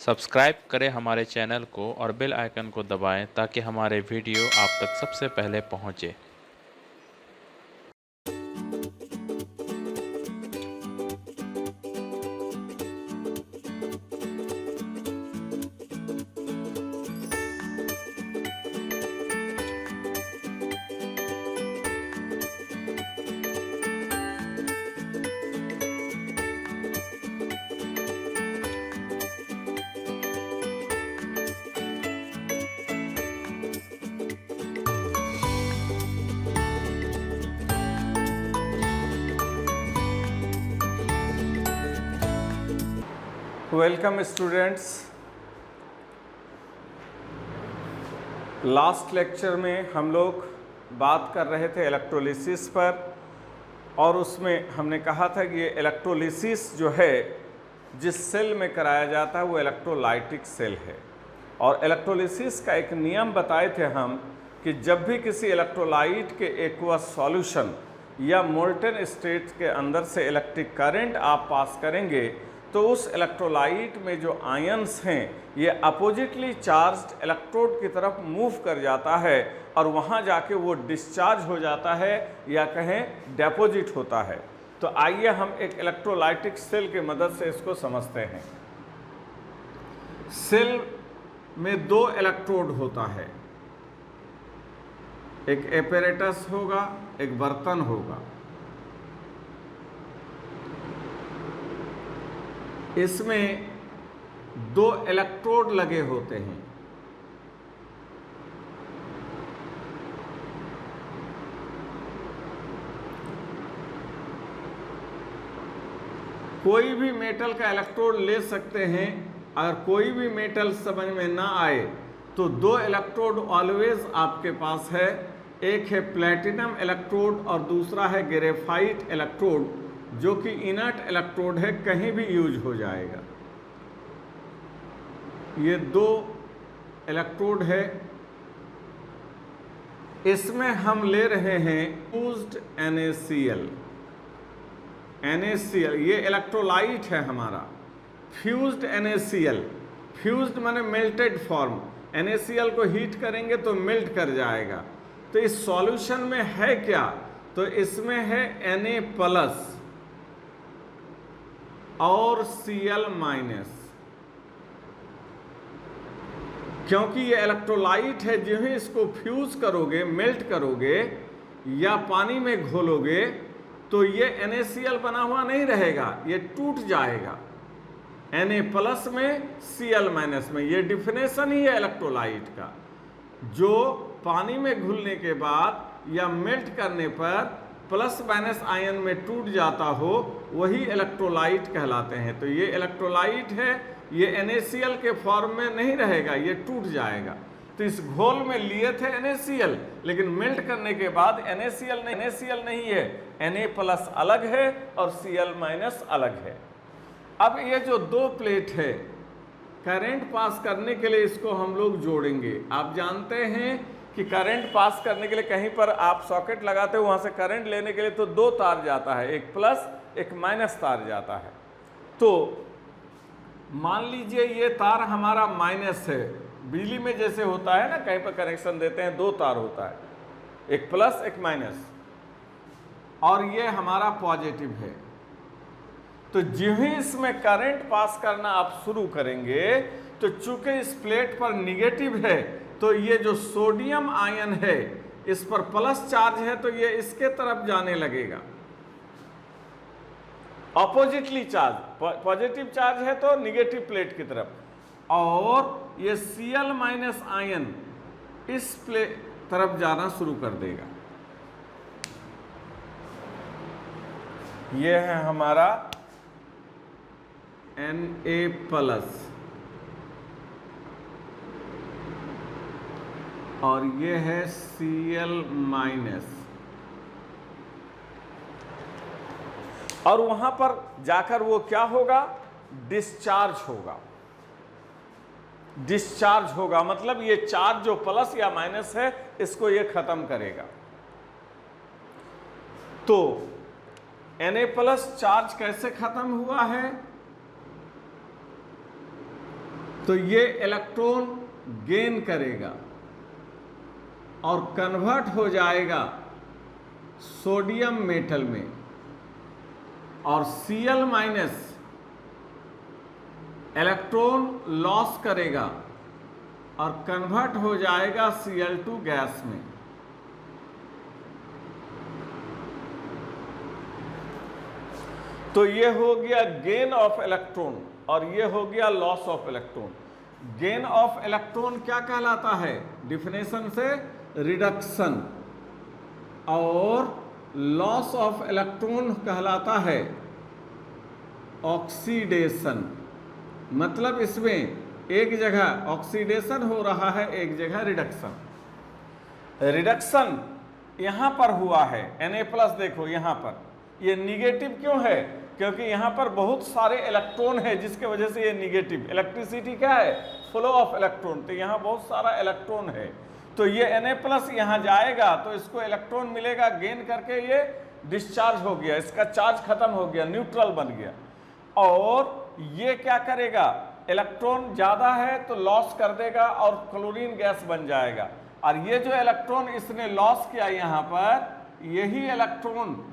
Subscribe करें हमारे channel को और बेल आइकन को दबाएं ताकि हमारे वीडियो आप तक सबसे पहले पहुंचे। Welcome students. लास्ट लेक्चर में हम लोग बात कर रहे थे इलेक्ट्रोलिसिस पर और उसमें हमने कहा था कि ये इलेक्ट्रोलिसिस जो है जिस सेल में कराया जाता है वो इलेक्ट्रोलाइटिक सेल है। और इलेक्ट्रोलिसिस का एक नियम बताए थे हम कि जब भी किसी इलेक्ट्रोलाइट के एक्वस सॉल्यूशन या मोल्टन स्टेट के अंदर से इलेक्ट्रिक करंट आप पास करेंगे तो उस इलेक्ट्रोलाइट में जो आयंस हैं ये अपोजिटली चार्ज्ड इलेक्ट्रोड की तरफ मूव कर जाता है और वहाँ जाके वो डिस्चार्ज हो जाता है या कहें डिपॉजिट होता है। तो आइए हम एक इलेक्ट्रोलाइटिक सेल की मदद से इसको समझते हैं। सेल में दो इलेक्ट्रोड होता है, एक एपेरेटस होगा, एक बर्तन होगा। इसमें दो इलेक्ट्रोड लगे होते हैं। कोई भी मेटल का इलेक्ट्रोड ले सकते हैं। अगर कोई भी मेटल समझ में ना आए तो दो इलेक्ट्रोड ऑलवेज आपके पास है। एक है प्लेटिनम इलेक्ट्रोड और दूसरा है ग्रेफाइट इलेक्ट्रोड, जो कि इनर्ट इलेक्ट्रोड है, कहीं भी यूज हो जाएगा। ये दो इलेक्ट्रोड है। इसमें हम ले रहे हैं फ्यूज्ड NaCl। NaCl ये इलेक्ट्रोलाइट है हमारा। फ्यूज्ड NaCl, फ्यूज्ड माने मेल्टेड फॉर्म। NaCl को हीट करेंगे तो मेल्ट कर जाएगा। तो इस सॉल्यूशन में है क्या? तो इसमें है Na+ और Cl-, क्योंकि ये इलेक्ट्रोलाइट है। जो ही इसको फ्यूज करोगे, मेल्ट करोगे या पानी में घोलोगे तो ये NaCl बना हुआ नहीं रहेगा, ये टूट जाएगा। Na+ में, Cl- में। ये डिफिनेशन ही है इलेक्ट्रोलाइट का। जो पानी में घुलने के बाद या मेल्ट करने पर प्लस माइनस आयन में टूट जाता हो, वही इलेक्ट्रोलाइट कहलाते हैं। तो ये इलेक्ट्रोलाइट है, ये NaCl के फॉर्म में नहीं रहेगा, ये टूट जाएगा। तो इस घोल में लिए थे NaCl, लेकिन मेल्ट करने के बाद NaCl नहीं है, Na+ अलग है और Cl- अलग है। अब ये जो दो प्लेट है, करंट पास करने के लिए इसको हम लोग जोड़ेंगे। आप जानते हैं कि करंट पास करने के लिए कहीं पर आप सॉकेट लगाते हो, वहां से करंट लेने के लिए तो दो तार जाता है, एक प्लस एक माइनस तार जाता है। तो मान लीजिए ये तार हमारा माइनस है। बिजली में जैसे होता है ना, कहीं पर कनेक्शन देते हैं दो तार होता है, एक प्लस एक माइनस, और ये हमारा पॉजिटिव है। तो जो ही इसमें करंट पास करना आप शुरू करेंगे तो चूंकि इस प्लेट पर निगेटिव है तो ये जो सोडियम आयन है इस पर प्लस चार्ज है, तो ये इसके तरफ जाने लगेगा। ऑपोजिटली चार्ज, पॉजिटिव चार्ज है तो निगेटिव प्लेट की तरफ, और ये Cl- आयन इस प्लेट तरफ जाना शुरू कर देगा। ये है हमारा Na+ और ये है Cl-, और वहां पर जाकर वो क्या होगा? डिस्चार्ज होगा। डिस्चार्ज होगा मतलब ये चार्ज जो प्लस या माइनस है इसको ये खत्म करेगा। तो Na+ चार्ज कैसे खत्म हुआ है? तो ये इलेक्ट्रॉन गेन करेगा और कन्वर्ट हो जाएगा सोडियम मेटल में, और Cl माइनस इलेक्ट्रॉन लॉस करेगा और कन्वर्ट हो जाएगा Cl2 गैस में। तो ये हो गया गेन ऑफ इलेक्ट्रॉन और ये हो गया loss of electron. Gain of electron क्या कहलाता है? डिफिनेशन से रिडक्शन, और लॉस ऑफ इलेक्ट्रॉन कहलाता है ऑक्सीडेशन। मतलब इसमें एक जगह ऑक्सीडेशन हो रहा है, एक जगह रिडक्शन। रिडक्शन यहां पर हुआ है Na+, देखो यहां पर ये निगेटिव क्यों है? क्योंकि यहां पर बहुत सारे इलेक्ट्रॉन है जिसके वजह से ये निगेटिव। इलेक्ट्रिसिटी क्या है? Flow of electron. तो यहां बहुत सारा इलेक्ट्रॉन है, तो ये Na+ यहां जाएगा तो इसको इलेक्ट्रॉन मिलेगा, गेन करके ये डिस्चार्ज हो गया, इसका चार्ज खत्म हो गया, न्यूट्रल बन गया। और ये क्या करेगा? इलेक्ट्रॉन ज्यादा है तो लॉस कर देगा और क्लोरीन गैस बन जाएगा। और ये जो इलेक्ट्रॉन इसने लॉस किया यहां पर, यही इलेक्ट्रॉन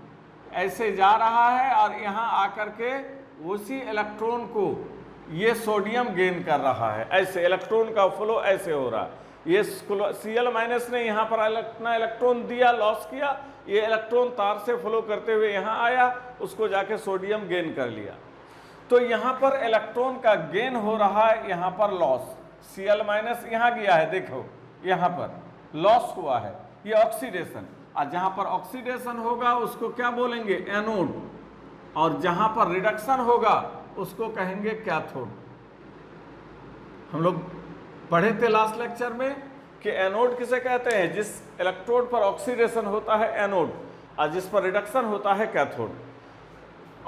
ऐसे जा रहा है और यहां आकर के उसी इलेक्ट्रॉन को ये सोडियम गेन कर रहा है। ऐसे इलेक्ट्रॉन का फ्लो ऐसे हो रहा है। ये Cl- ने यहाँ पर अपना इलेक्ट्रॉन दिया, लॉस किया, ये इलेक्ट्रॉन तार से फ्लो करते हुए यहाँ आया, उसको जाके सोडियम गेन कर लिया। तो यहाँ पर इलेक्ट्रॉन का गेन हो रहा है, यहाँ पर लॉस। Cl- यहाँ गया है, देखो यहाँ पर लॉस हुआ है, ये ऑक्सीडेशन। और जहाँ पर ऑक्सीडेशन होगा उसको क्या बोलेंगे? एनोड। और जहाँ पर रिडक्शन होगा उसको कहेंगे कैथोड। हम लोग पढ़े थे लास्ट लेक्चर में कि एनोड किसे कहते हैं? जिस इलेक्ट्रोड पर ऑक्सीडेशन होता है एनोड, और जिस पर रिडक्शन होता है कैथोड।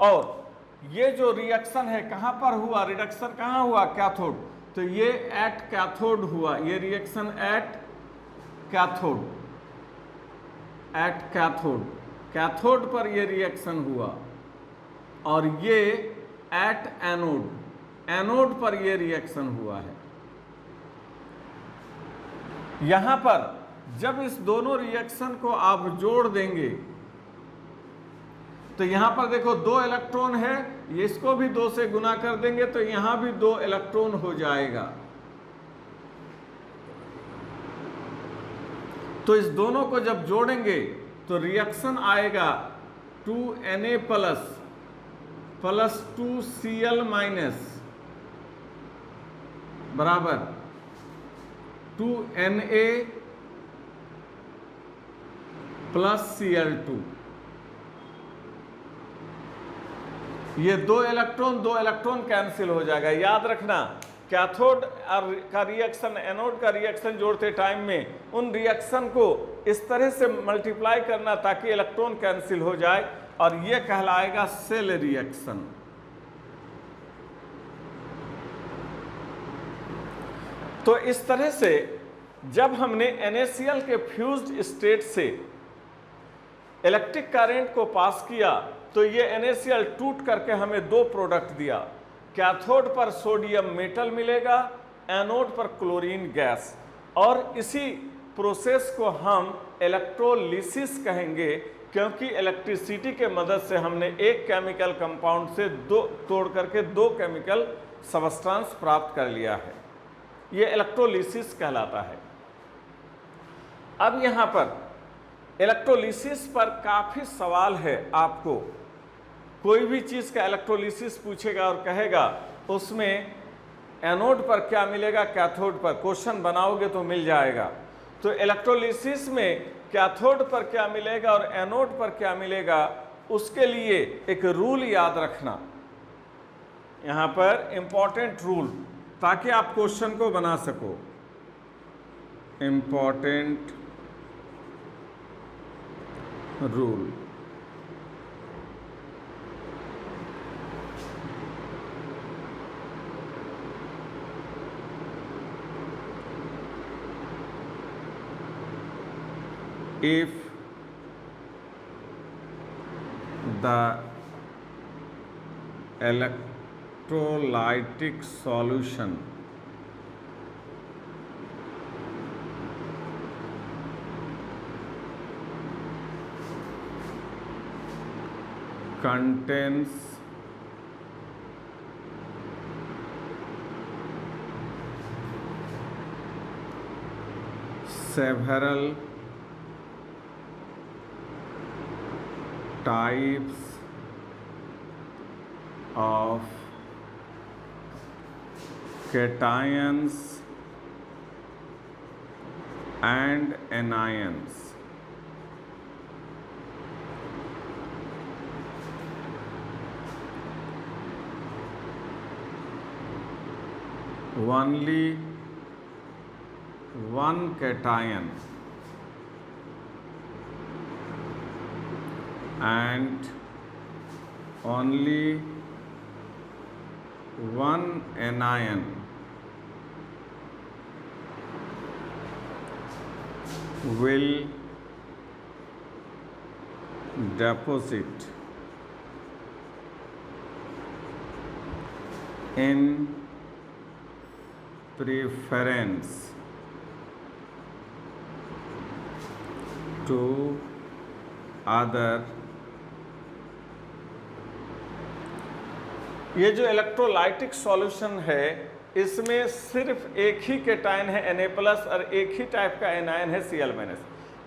और ये जो रिएक्शन है कहां पर हुआ? रिडक्शन कहां हुआ? कैथोड। तो ये एट कैथोड हुआ, ये reaction at cathode, at cathode, cathode पर ये रिएक्शन हुआ। और ये एट एनोड, एनोड पर ये रिएक्शन हुआ है। यहां पर जब इस दोनों रिएक्शन को आप जोड़ देंगे तो यहां पर देखो 2 इलेक्ट्रॉन है, इसको भी 2 से गुना कर देंगे तो यहां भी 2 इलेक्ट्रॉन हो जाएगा। तो इस दोनों को जब जोड़ेंगे तो रिएक्शन आएगा 2Na प्लस 2Cl- बराबर 2Na प्लस Cl2। ये 2 इलेक्ट्रॉन कैंसिल हो जाएगा। याद रखना, कैथोड का रिएक्शन एनोड का रिएक्शन जोड़ते टाइम में उन रिएक्शन को इस तरह से मल्टीप्लाई करना ताकि इलेक्ट्रॉन कैंसिल हो जाए, और ये कहलाएगा सेल रिएक्शन। तो इस तरह से जब हमने NaCl के फ्यूज्ड स्टेट से इलेक्ट्रिक करंट को पास किया तो ये NaCl टूट करके हमें 2 प्रोडक्ट दिया। कैथोड पर सोडियम मेटल मिलेगा, एनोड पर क्लोरीन गैस। और इसी प्रोसेस को हम इलेक्ट्रोलिसिस कहेंगे, क्योंकि इलेक्ट्रिसिटी के मदद से हमने एक केमिकल कंपाउंड से तोड़ करके 2 केमिकल सबस्टेंस प्राप्त कर लिया है। ये इलेक्ट्रोलिसिस कहलाता है। अब यहाँ पर इलेक्ट्रोलिसिस पर काफ़ी सवाल है। आपको कोई भी चीज़ का इलेक्ट्रोलिसिस पूछेगा और कहेगा उसमें एनोड पर क्या मिलेगा, कैथोड पर, क्वेश्चन बनाओगे तो मिल जाएगा। तो इलेक्ट्रोलिसिस में कैथोड पर क्या मिलेगा और एनोड पर क्या मिलेगा, उसके लिए एक रूल याद रखना। यहाँ पर इंपॉर्टेंट रूल, ताकि आप क्वेश्चन को बना सको। Important rule, if the electrolytic solution contains several types of cations and anions. Only one cation and only one anion will deposit in preference to other। ये जो इलेक्ट्रोलाइटिक सॉल्यूशन है इसमें सिर्फ एक ही केटायन है Na+ और एक ही टाइप का एनायन है Cl-।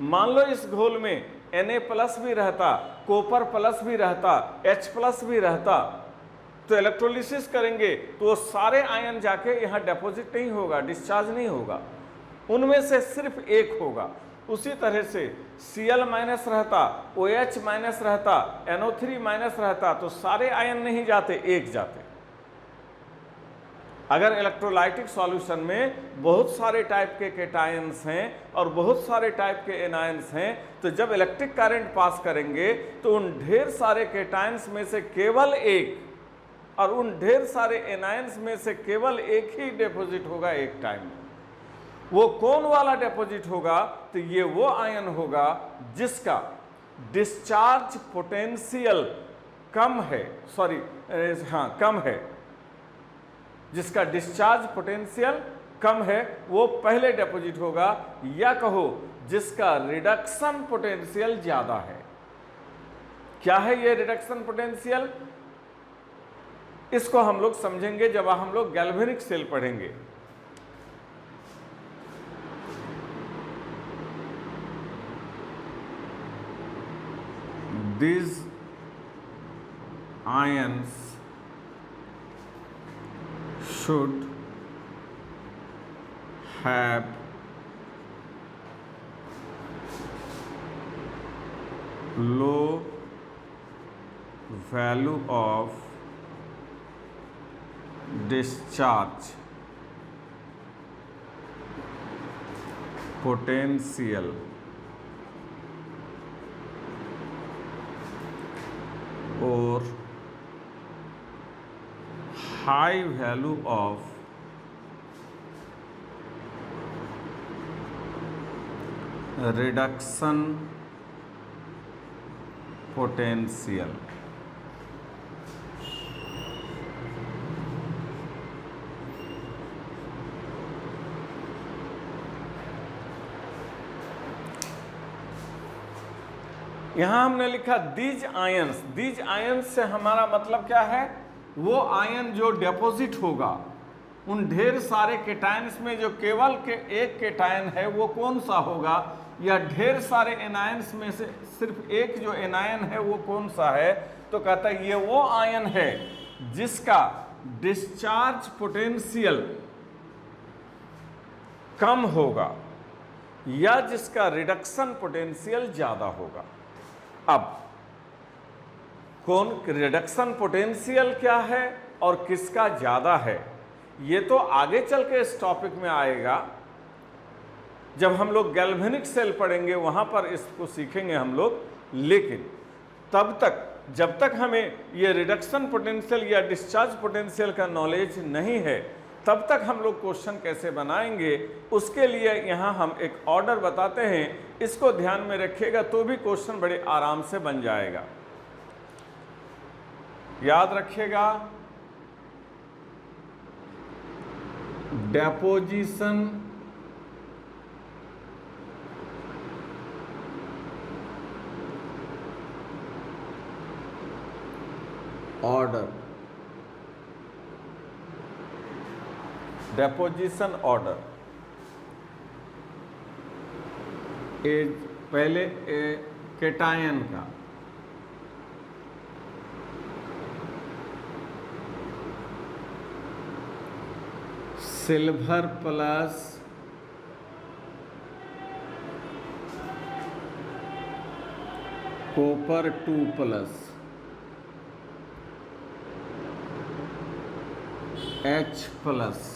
मान लो इस घोल में Na+ भी रहता, कॉपर प्लस भी रहता, H+ भी रहता, तो इलेक्ट्रोलिसिस करेंगे तो वो सारे आयन जाके यहाँ डिपॉजिट नहीं होगा, डिस्चार्ज नहीं होगा, उनमें से सिर्फ एक होगा। उसी तरह से Cl- रहता, OH- रहता, NO3- रहता, तो सारे आयन नहीं जाते, एक जाते। अगर इलेक्ट्रोलाइटिक सॉल्यूशन में बहुत सारे टाइप के केटायंस हैं और बहुत सारे टाइप के एनायंस हैं, तो जब इलेक्ट्रिक करंट पास करेंगे तो उन ढेर सारे केटायंस में से केवल एक और उन ढेर सारे एनायंस में से केवल एक ही डिपॉजिट होगा एक टाइम में। वो कौन वाला डिपॉजिट होगा? तो ये वो आयन होगा जिसका डिस्चार्ज पोटेंशियल कम है, कम है, जिसका डिस्चार्ज पोटेंशियल कम है वो पहले डिपॉजिट होगा, या कहो जिसका रिडक्शन पोटेंशियल ज्यादा है। क्या है ये रिडक्शन पोटेंशियल? इसको हम लोग समझेंगे जब हम लोग गैल्वेनिक सेल पढ़ेंगे। These ions should have low value of discharge potential or high value of reduction potential। यहां हमने लिखा दीज आयंस। दीज आयंस से हमारा मतलब क्या है? वो आयन जो डिपॉजिट होगा उन ढेर सारे केटायंस में जो केवल के एक केटायन है वो कौन सा होगा, या ढेर सारे एनायंस में से सिर्फ एक जो एनायन है वो कौन सा है? तो कहता है ये वो आयन है जिसका डिस्चार्ज पोटेंशियल कम होगा या जिसका रिडक्शन पोटेंशियल ज्यादा होगा। अब कौन रिडक्शन पोटेंशियल क्या है और किसका ज्यादा है, ये तो आगे चल के इस टॉपिक में आएगा। जब हम लोग गैल्वेनिक सेल पढ़ेंगे वहां पर इसको सीखेंगे हम लोग। लेकिन तब तक जब तक हमें ये रिडक्शन पोटेंशियल या डिस्चार्ज पोटेंशियल का नॉलेज नहीं है तब तक हम लोग क्वेश्चन कैसे बनाएंगे, उसके लिए यहाँ हम एक ऑर्डर बताते हैं, इसको ध्यान में रखिएगा तो भी क्वेश्चन बड़े आराम से बन जाएगा। याद रखिएगा, डेपोजिशन ऑर्डर, डेपोजिशन ऑर्डर पहले केटायन का, silver plus copper 2 plus H plus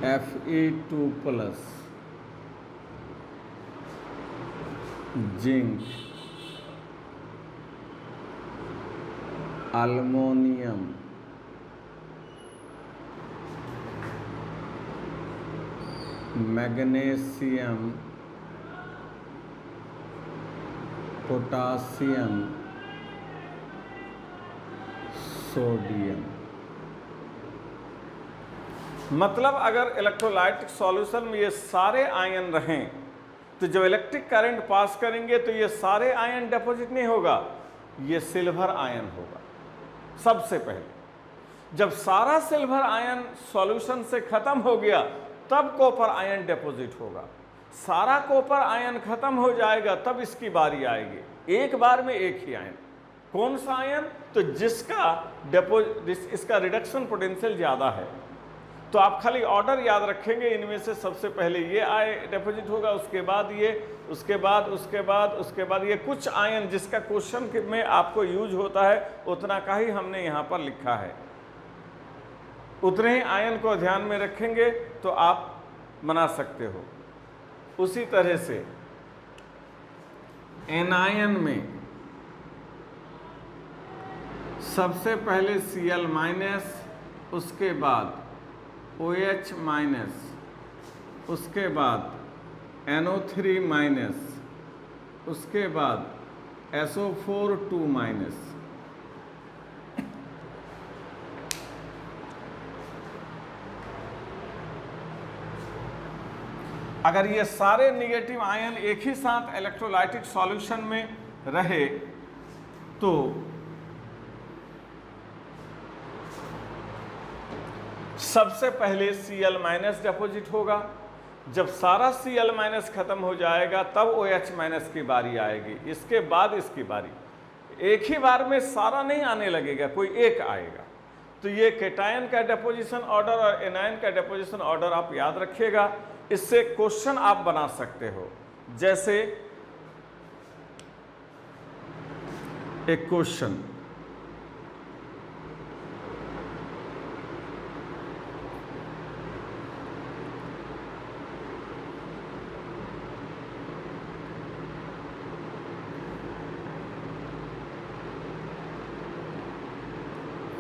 Fe2 plus zinc, aluminium, magnesium, potassium, sodium. मतलब अगर इलेक्ट्रोलाइटिक सॉल्यूशन में ये सारे आयन रहें तो जब इलेक्ट्रिक करंट पास करेंगे तो ये सारे आयन डिपॉजिट नहीं होगा, ये सिल्वर आयन होगा। सबसे पहले जब सारा सिल्वर आयन सॉल्यूशन से खत्म हो गया तब कॉपर आयन डिपॉजिट होगा। सारा कॉपर आयन खत्म हो जाएगा तब इसकी बारी आएगी। एक बार में एक ही आयन, कौन सा आयन? तो जिसका इसका रिडक्शन पोटेंशियल ज़्यादा है। तो आप खाली ऑर्डर याद रखेंगे, इनमें से सबसे पहले ये डिपॉजिट होगा, उसके बाद ये, उसके बाद ये। कुछ आयन जिसका क्वेश्चन में आपको यूज होता है उतना का ही हमने यहाँ पर लिखा है, उतने ही आयन को ध्यान में रखेंगे तो आप बना सकते हो। उसी तरह से एनायन में सबसे पहले Cl माइनस, उसके बाद OH माइनस, उसके बाद NO3 माइनस, उसके बाद SO4 2 माइनस। अगर ये सारे निगेटिव आयन एक ही साथ इलेक्ट्रोलाइटिक सॉल्यूशन में रहे तो सबसे पहले Cl माइनस डिपॉजिट होगा। जब सारा Cl माइनस खत्म हो जाएगा तब OH माइनस की बारी आएगी, इसके बाद इसकी बारी। एक ही बार में सारा नहीं आने लगेगा, कोई एक आएगा। तो ये केटायन का डिपोजिशन ऑर्डर और एनायन का डिपोजिशन ऑर्डर आप याद रखिएगा। इससे क्वेश्चन आप बना सकते हो। जैसे एक question,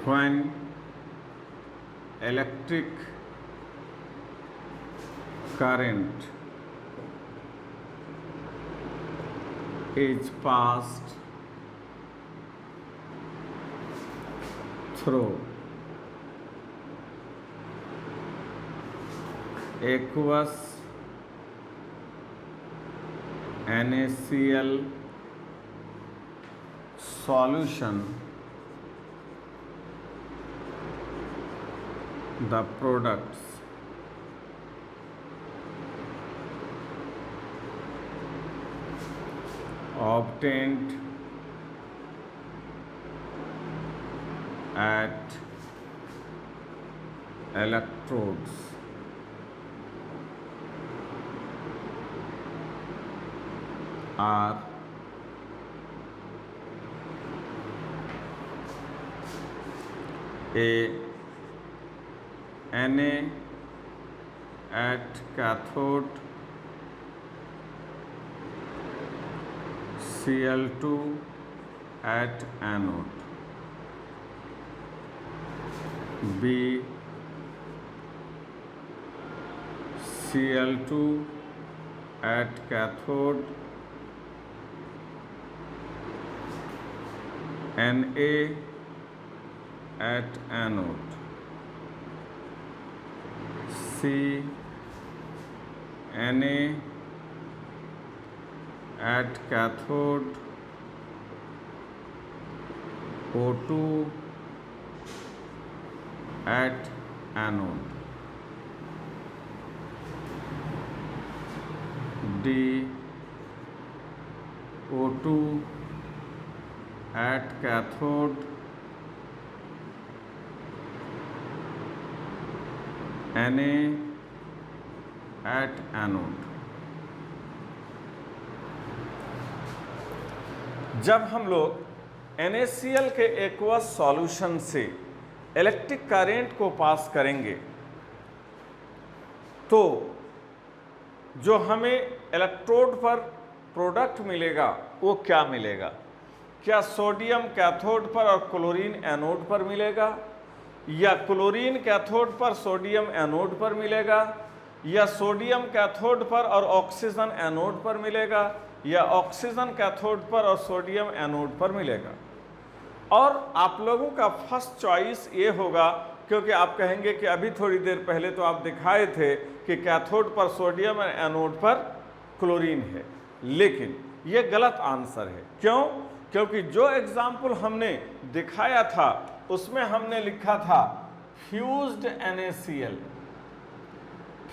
when electric current is passed through aqueous NaCl solution, the products obtained at electrodes are a Na at cathode, Cl2 at anode, B Cl2 at cathode, Na at anode, C Na at cathode, O2 at anode, D O2 at cathode, Na at anode। जब हम लोग NaCl के aqueous solution से electric current को पास करेंगे तो जो हमें इलेक्ट्रोड पर प्रोडक्ट मिलेगा वो क्या मिलेगा? क्या सोडियम कैथोड पर और क्लोरीन एनोड पर मिलेगा, या क्लोरीन कैथोड पर सोडियम एनोड पर मिलेगा, या सोडियम कैथोड पर और ऑक्सीजन एनोड पर मिलेगा, या ऑक्सीजन कैथोड पर और सोडियम एनोड पर मिलेगा? और आप लोगों का फर्स्ट चॉइस ये होगा, क्योंकि आप कहेंगे कि अभी थोड़ी देर पहले तो आप दिखाए थे कि कैथोड पर सोडियम और एनोड पर क्लोरीन है, लेकिन ये गलत आंसर है। क्यों? क्योंकि जो एग्जाम्पल हमने दिखाया था उसमें हमने लिखा था फ्यूज्ड NaCl,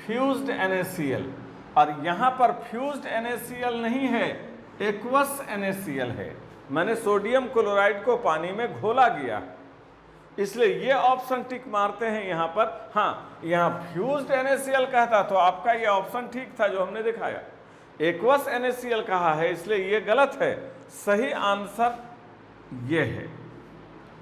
फ्यूज्ड NaCl, और यहाँ पर फ्यूज्ड NaCl नहीं है, एक्वस NaCl है। मैंने सोडियम क्लोराइड को पानी में घोला गया, इसलिए ये ऑप्शन टिक मारते हैं यहाँ पर। हाँ, यहाँ फ्यूज्ड NaCl कहता तो आपका ये ऑप्शन ठीक था जो हमने दिखाया। एक्वस NaCl कहा है, इसलिए ये गलत है। सही आंसर ये है।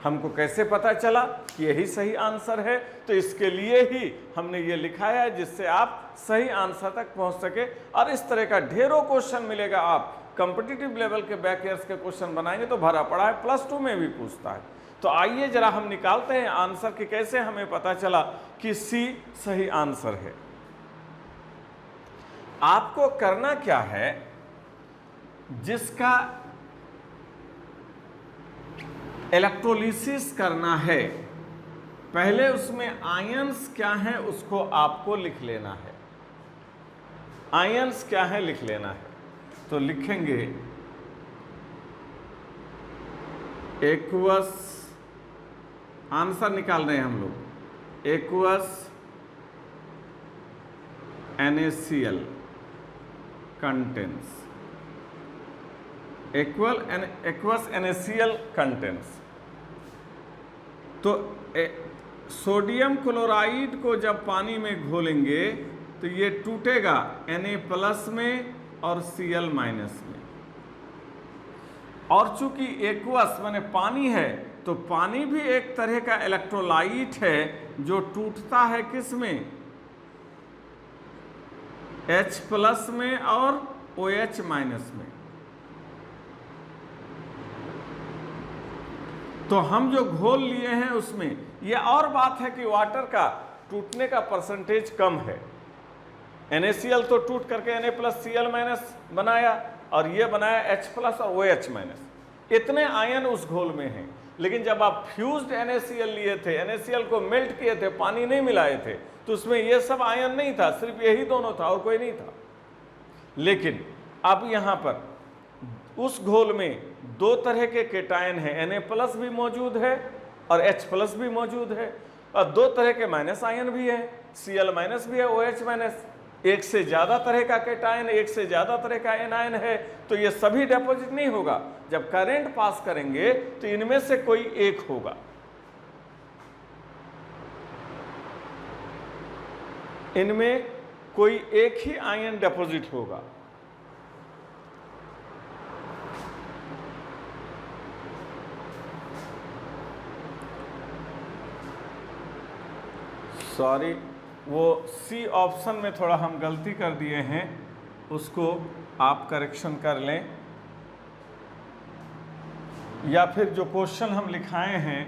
हमको कैसे पता चला कि यही सही आंसर है? तो इसके लिए ही हमने ये लिखाया है, जिससे आप सही आंसर तक पहुंच सके। और इस तरह का ढेरों क्वेश्चन मिलेगा। आप कॉम्पिटिटिव लेवल के बैक ईयर्स के क्वेश्चन बनाएंगे तो भरा पड़ा है, +2 में भी पूछता है। तो आइए जरा हम निकालते हैं आंसर कि कैसे हमें पता चला कि सी सही आंसर है। आपको करना क्या है, जिसका इलेक्ट्रोलिसिस करना है, पहले उसमें आयंस क्या है उसको आपको लिख लेना है। आयंस क्या है लिख लेना है। तो लिखेंगे एक्वस, आंसर निकाल रहे हैं हम लोग, aqueous NaCl contents, aqueous NaCl contents. तो सोडियम क्लोराइड को जब पानी में घोलेंगे तो ये टूटेगा Na+ में और Cl- में। और चूंकि एक्वस माने पानी है, तो पानी भी एक तरह का इलेक्ट्रोलाइट है जो टूटता है किस में? H+ में और OH- में। तो हम जो घोल लिए हैं उसमें, यह और बात है कि वाटर का टूटने का परसेंटेज कम है। NaCl तो टूट करके Na+Cl- बनाया, और ये बनाया H+ और OH-। इतने आयन उस घोल में हैं। लेकिन जब आप फ्यूज्ड NaCl लिए थे, NaCl को मेल्ट किए थे, पानी नहीं मिलाए थे, तो उसमें ये सब आयन नहीं था, सिर्फ यही दोनों था और कोई नहीं था। लेकिन अब यहाँ पर उस घोल में दो तरह के केटायन हैं, Na+ भी मौजूद है और H+ भी मौजूद है, और दो तरह के माइनस आयन भी है, Cl- भी है, OH-। एक से ज़्यादा तरह का केटायन, एक से ज़्यादा तरह का एनायन है, तो ये सभी डिपॉजिट नहीं होगा। जब करंट पास करेंगे तो इनमें से कोई एक होगा। इनमें कोई एक ही आयन डिपॉजिट होगा। सॉरी, वो सी ऑप्शन में थोड़ा हम गलती कर दिए हैं, उसको आप करेक्शन कर लें, या फिर जो क्वेश्चन हम लिखाए हैं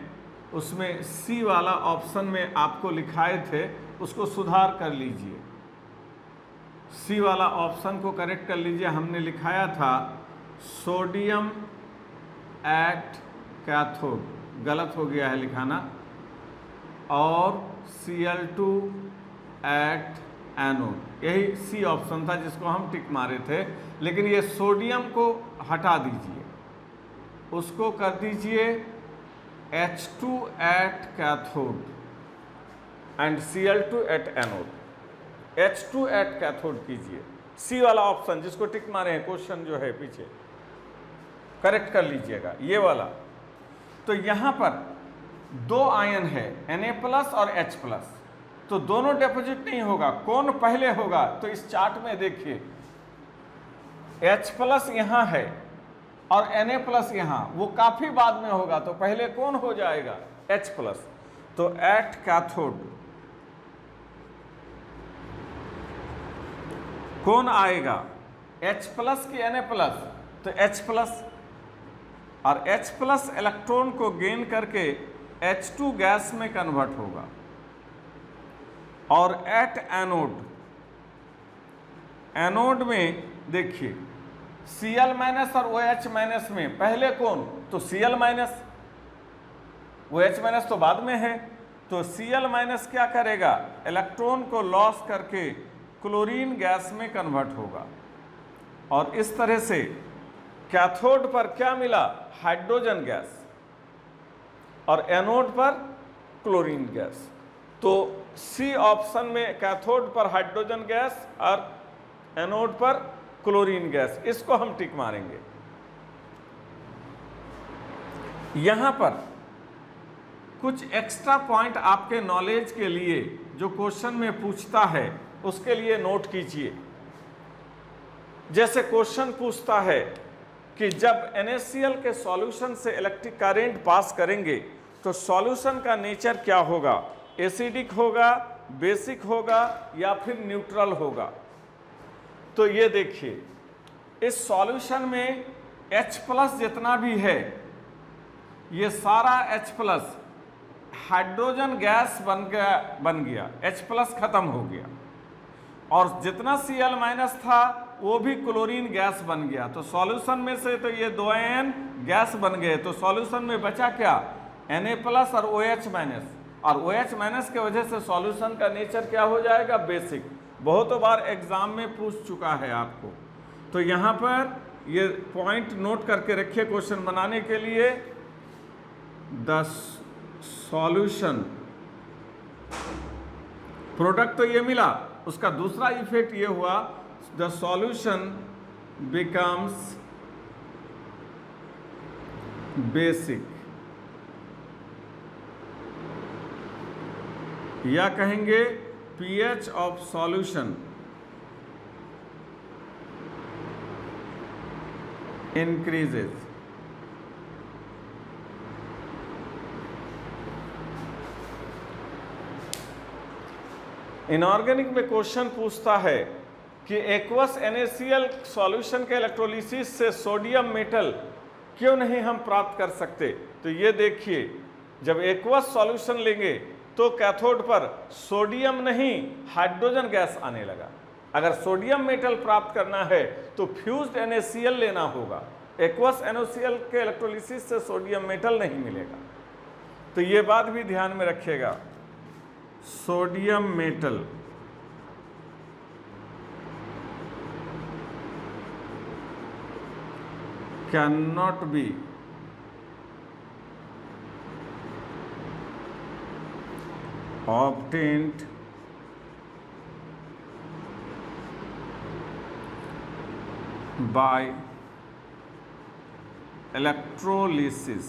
उसमें सी वाला ऑप्शन में आपको लिखाए थे उसको सुधार कर लीजिए। सी वाला ऑप्शन को करेक्ट कर लीजिए। हमने लिखाया था सोडियम एट कैथोड, गलत हो गया है लिखाना, और Cl2 एट एनोड, यही सी ऑप्शन था जिसको हम टिक मारे थे। लेकिन ये सोडियम को हटा दीजिए, उसको कर दीजिए H2 at cathode and Cl2 at anode। H2 at cathode कीजिए, सी वाला ऑप्शन जिसको टिक मारे हैं, क्वेश्चन जो है पीछे करेक्ट कर लीजिएगा, ये वाला। तो यहां पर दो आयन है Na+ और H+, तो दोनों डिपॉजिट नहीं होगा, कौन पहले होगा? तो इस चार्ट में देखिए H+ यहां है और Na+ यहां, वो काफी बाद में होगा, तो पहले कौन हो जाएगा? H+। तो एट कैथोड कौन आएगा? H+ की Na+? तो H+, और H+ इलेक्ट्रॉन को गेन करके H2 गैस में कन्वर्ट होगा। और एट एनोड, एनोड में देखिए Cl- और OH- में पहले कौन? तो Cl-, OH- तो बाद में है। तो Cl- क्या करेगा? इलेक्ट्रॉन को लॉस करके क्लोरीन गैस में कन्वर्ट होगा। और इस तरह से कैथोड पर क्या मिला? हाइड्रोजन गैस, और एनोड पर क्लोरीन गैस। तो सी ऑप्शन में कैथोड पर हाइड्रोजन गैस और एनोड पर क्लोरीन गैस, इसको हम टिक मारेंगे। यहां पर कुछ एक्स्ट्रा पॉइंट आपके नॉलेज के लिए जो क्वेश्चन में पूछता है उसके लिए नोट कीजिए। जैसे क्वेश्चन पूछता है कि जब NaCl के सॉल्यूशन से इलेक्ट्रिक करंट पास करेंगे तो सॉल्यूशन का नेचर क्या होगा? एसिडिक होगा, बेसिक होगा या फिर न्यूट्रल होगा? तो ये देखिए इस सॉल्यूशन में H+ जितना भी है ये सारा H+ हाइड्रोजन गैस बन गया, H+ खत्म हो गया, और जितना Cl- था वो भी क्लोरीन गैस बन गया। तो सॉल्यूशन में से तो ये दो आयन गैस बन गए, तो सॉल्यूशन में बचा क्या? Na+ और OH-, और OH- के वजह से सॉल्यूशन का नेचर क्या हो जाएगा? बेसिक। बहुत बार एग्जाम में पूछ चुका है आपको, तो यहाँ पर ये पॉइंट नोट करके रखिए क्वेश्चन बनाने के लिए। द सॉल्यूशन, प्रोडक्ट तो ये मिला, उसका दूसरा इफेक्ट ये हुआ, द सॉल्यूशन बिकम्स बेसिक, या कहेंगे pH of solution increases. Inorganic में क्वेश्चन पूछता है कि एक्वस NaCl सॉल्यूशन के इलेक्ट्रोलिसिस से सोडियम मेटल क्यों नहीं हम प्राप्त कर सकते? तो ये देखिए जब एक्वस सॉल्यूशन लेंगे तो कैथोड पर सोडियम नहीं हाइड्रोजन गैस आने लगा। अगर सोडियम मेटल प्राप्त करना है तो फ्यूज्ड NaCl लेना होगा, एक्वस NaCl के इलेक्ट्रोलिसिस से सोडियम मेटल नहीं मिलेगा। तो ये बात भी ध्यान में रखिएगा, sodium metal cannot be obtained by electrolysis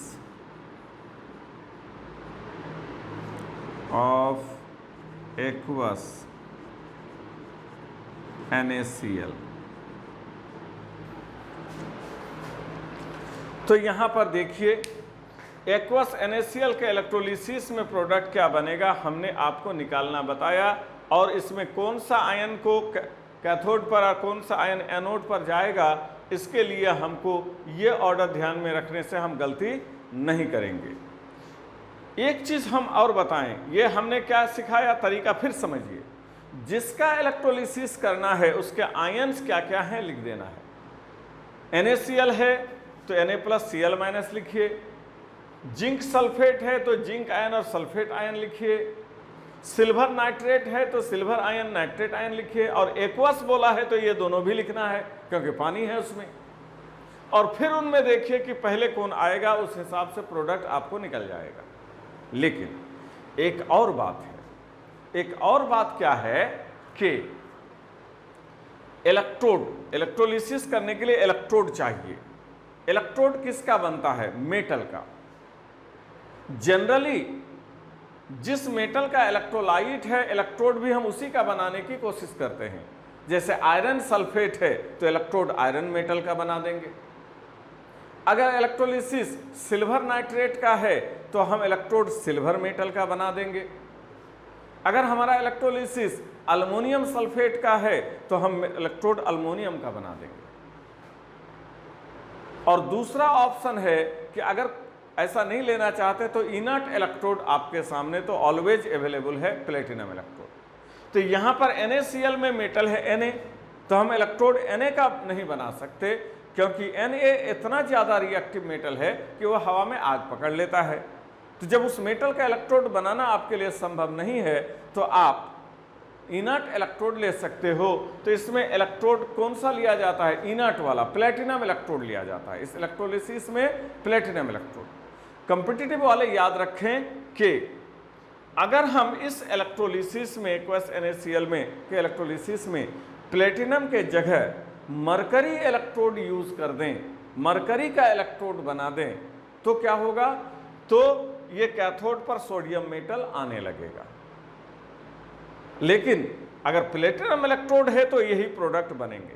of aqueous NaCl। तो यहां पर देखिए एक्वस NaCl के इलेक्ट्रोलिसिस में प्रोडक्ट क्या बनेगा हमने आपको निकालना बताया, और इसमें कौन सा आयन को कैथोड पर और कौन सा आयन एनोड पर जाएगा, इसके लिए हमको ये ऑर्डर ध्यान में रखने से हम गलती नहीं करेंगे। एक चीज हम और बताएं, ये हमने क्या सिखाया, तरीका फिर समझिए। जिसका इलेक्ट्रोलिसिस करना है उसके आयन्स क्या क्या हैं लिख देना है। NaCl है तो Na+Cl- लिखिए, जिंक सल्फेट है तो जिंक आयन और सल्फेट आयन लिखिए, सिल्वर नाइट्रेट है तो सिल्वर आयन नाइट्रेट आयन लिखिए, और एक्वस बोला है तो ये दोनों भी लिखना है क्योंकि पानी है उसमें। और फिर उनमें देखिए कि पहले कौन आएगा, उस हिसाब से प्रोडक्ट आपको निकल जाएगा। लेकिन एक और बात है, एक और बात क्या है कि इलेक्ट्रोलिसिस करने के लिए इलेक्ट्रोड चाहिए। इलेक्ट्रोड किसका बनता है? मेटल का। जनरली जिस मेटल का इलेक्ट्रोलाइट है, इलेक्ट्रोड भी हम उसी का बनाने की कोशिश करते हैं। जैसे आयरन सल्फेट है तो इलेक्ट्रोड आयरन मेटल का बना देंगे। अगर इलेक्ट्रोलिसिस सिल्वर नाइट्रेट का है तो हम इलेक्ट्रोड सिल्वर मेटल का बना देंगे। अगर हमारा इलेक्ट्रोलिसिस अल्युमिनियम सल्फेट का है तो हम इलेक्ट्रोड अल्युमिनियम का बना देंगे। और दूसरा ऑप्शन है कि अगर ऐसा नहीं लेना चाहते तो इनर्ट इलेक्ट्रोड आपके सामने तो ऑलवेज अवेलेबल है, प्लेटिनम इलेक्ट्रोड। तो यहां पर NaCl में मेटल है Na, तो हम इलेक्ट्रोड Na का नहीं बना सकते, क्योंकि Na इतना ज़्यादा रिएक्टिव मेटल है कि वह हवा में आग पकड़ लेता है। तो जब उस मेटल का इलेक्ट्रोड बनाना आपके लिए संभव नहीं है तो आप इनर्ट इलेक्ट्रोड ले सकते हो। तो इसमें इलेक्ट्रोड कौन सा लिया जाता है? इनर्ट वाला, प्लेटिनम इलेक्ट्रोड लिया जाता है। इस इलेक्ट्रोलिसिस में प्लेटिनम इलेक्ट्रोड। कॉम्पिटिटिव वाले याद रखें कि अगर हम इस इलेक्ट्रोलिसिस में एक्वस NaCl में के इलेक्ट्रोलिसिस में प्लेटिनम के जगह मरकरी इलेक्ट्रोड यूज कर दें, मरकरी का इलेक्ट्रोड बना दें, तो क्या होगा? तो ये कैथोड पर सोडियम मेटल आने लगेगा। लेकिन अगर प्लेटिनम इलेक्ट्रोड है तो यही प्रोडक्ट बनेंगे।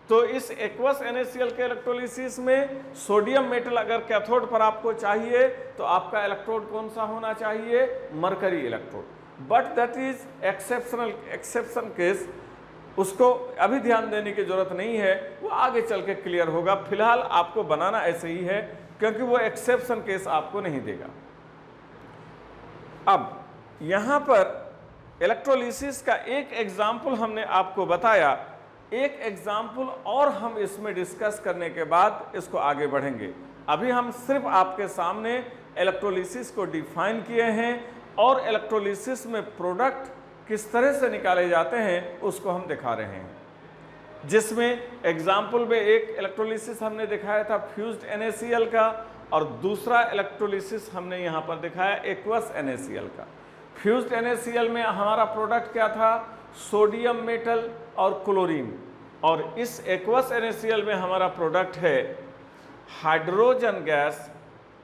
तो इस एक्वस NaCl के इलेक्ट्रोलिसिस में सोडियम मेटल अगर कैथोड पर आपको चाहिए तो आपका इलेक्ट्रोड कौन सा होना चाहिए? Mercury electrode. But that is exception case, उसको अभी ध्यान देने की जरूरत नहीं है, वो आगे चल के क्लियर होगा। फिलहाल आपको बनाना ऐसे ही है, क्योंकि वो एक्सेप्शन केस आपको नहीं देगा। अब यहां पर इलेक्ट्रोलिसिस का एक एग्जाम्पल हमने आपको बताया, एक एग्जाम्पल और हम इसमें डिस्कस करने के बाद इसको आगे बढ़ेंगे। अभी हम सिर्फ आपके सामने इलेक्ट्रोलिसिस को डिफाइन किए हैं और इलेक्ट्रोलिसिस में प्रोडक्ट किस तरह से निकाले जाते हैं उसको हम दिखा रहे हैं। जिसमें एग्जाम्पल में एक इलेक्ट्रोलिसिस हमने दिखाया था फ्यूज्ड NaCl का, और दूसरा इलेक्ट्रोलिसिस हमने यहाँ पर दिखाया एक्वस NaCl का। फ्यूज्ड NaCl में हमारा प्रोडक्ट क्या था? सोडियम मेटल और क्लोरीन। और इस एक्वस NaCl में हमारा प्रोडक्ट है हाइड्रोजन गैस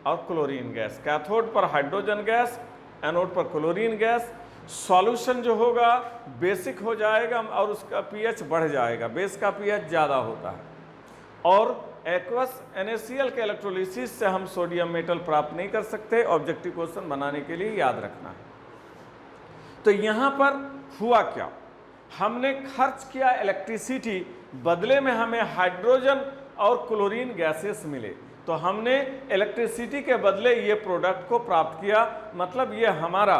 और क्लोरीन गैस। कैथोड पर हाइड्रोजन गैस, एनोड पर क्लोरीन गैस। सॉल्यूशन जो होगा बेसिक हो जाएगा और उसका pH बढ़ जाएगा, बेस का pH ज़्यादा होता है। और एक्वस NaCl के इलेक्ट्रोलिसिस से हम सोडियम मेटल प्राप्त नहीं कर सकते। ऑब्जेक्टिव क्वेश्चन बनाने के लिए याद रखना है। तो यहाँ पर हुआ क्या? हमने खर्च किया इलेक्ट्रिसिटी, बदले में हमें हाइड्रोजन और क्लोरीन गैसेस मिले। तो हमने इलेक्ट्रिसिटी के बदले ये प्रोडक्ट को प्राप्त किया। मतलब ये हमारा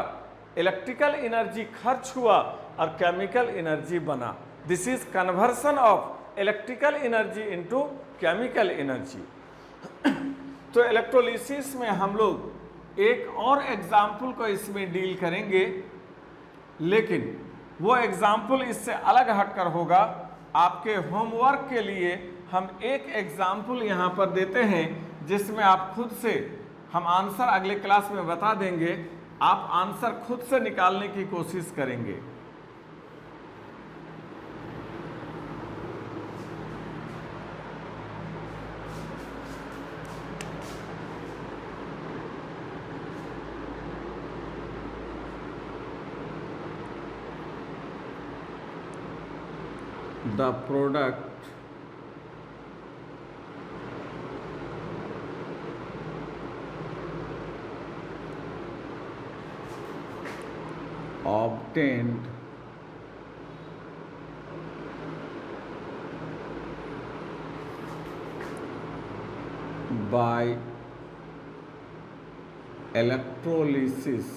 इलेक्ट्रिकल एनर्जी खर्च हुआ और केमिकल एनर्जी बना। This is conversion of electrical energy into chemical energy. तो इलेक्ट्रोलिसिस में हम लोग एक और एग्जाम्पल को इसमें डील करेंगे, लेकिन वो एग्जाम्पल इससे अलग हटकर होगा। आपके होमवर्क के लिए हम एक एग्जाम्पल यहाँ पर देते हैं, जिसमें आप खुद से, हम आंसर अगले क्लास में बता देंगे, आप आंसर खुद से निकालने की कोशिश करेंगे। The product obtained by electrolysis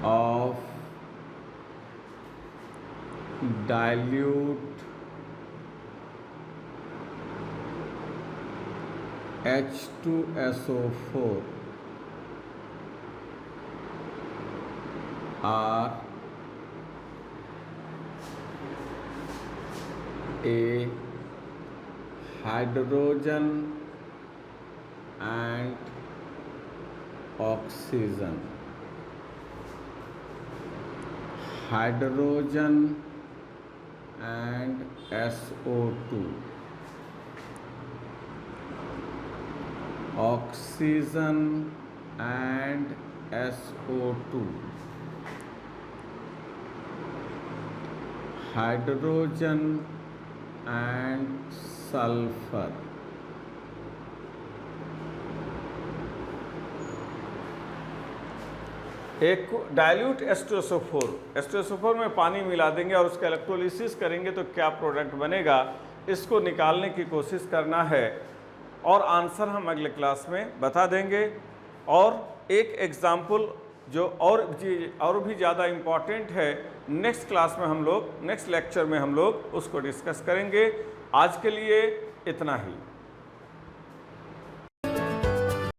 of dilute H2SO4 are A hydrogen and oxygen. Hydrogen and SO2. Oxygen and SO2. Hydrogen and sulfur. एक डाइल्यूट एस्टोसोफोर में पानी मिला देंगे और उसका इलेक्ट्रोलिसिस करेंगे तो क्या प्रोडक्ट बनेगा, इसको निकालने की कोशिश करना है और आंसर हम अगले क्लास में बता देंगे। और एक एग्जाम्पल जो और भी ज़्यादा इम्पॉर्टेंट है, नेक्स्ट क्लास में हम लोग, नेक्स्ट लेक्चर में हम लोग उसको डिस्कस करेंगे। आज के लिए इतना ही।